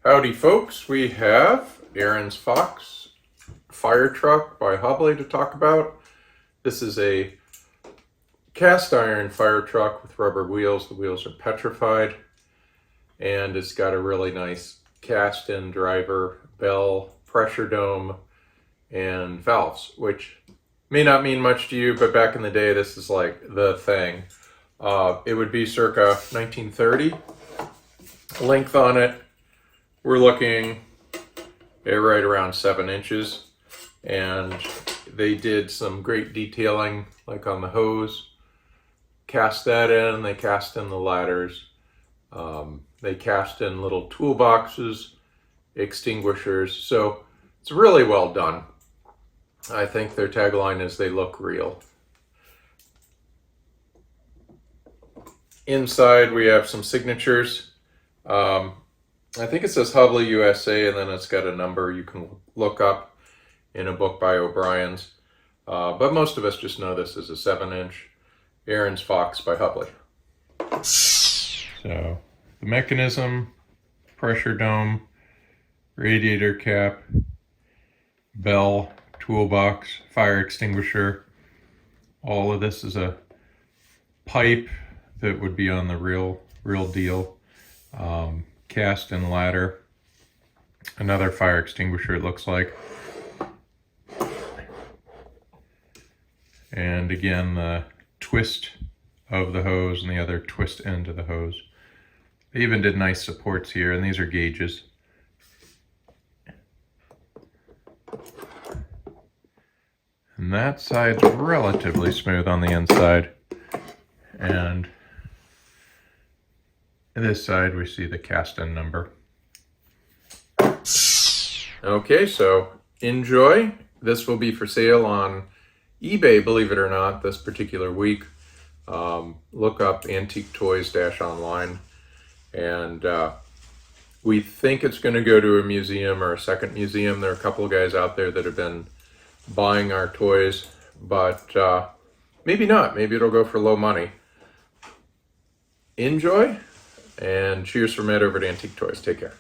Howdy folks, we have Ahrens Fox fire truck by Hubley to talk about. This is a cast iron fire truck with rubber wheels. The wheels are petrified and it's got a really nice cast in driver, bell, pressure dome, and valves, which may not mean much to you, but back in the day this is like the thing. It would be circa 1930. Length on it, we're looking at right around 7 inches, and they did some great detailing like on the hose. Cast that in, they cast in the ladders, they cast in little toolboxes, extinguishers, so it's really well done. I think their tagline is "they look real." Inside we have some signatures. I think it says Hubley USA, and then it's got a number you can look up in a book by O'Brien's. But most of us just know this is a 7-inch Ahrens Fox by Hubley. So the mechanism, pressure dome, radiator cap, bell, toolbox, fire extinguisher. All of this is a pipe that would be on the real deal. Cast and ladder, another fire extinguisher it looks like, and again the twist of the hose and the other twist end of the hose. They even did nice supports here, and these are gauges. And that side's relatively smooth on the inside, and this side we see the cast-in number. Okay, so enjoy. This will be for sale on eBay, believe it or not, this particular week. Look up AntiqueToys.com, and we think it's going to go to a museum or a second museum. There are a couple of guys out there that have been buying our toys, but maybe not. Maybe it'll go for low money. Enjoy. And cheers from Ed over at Antique Toys. Take care.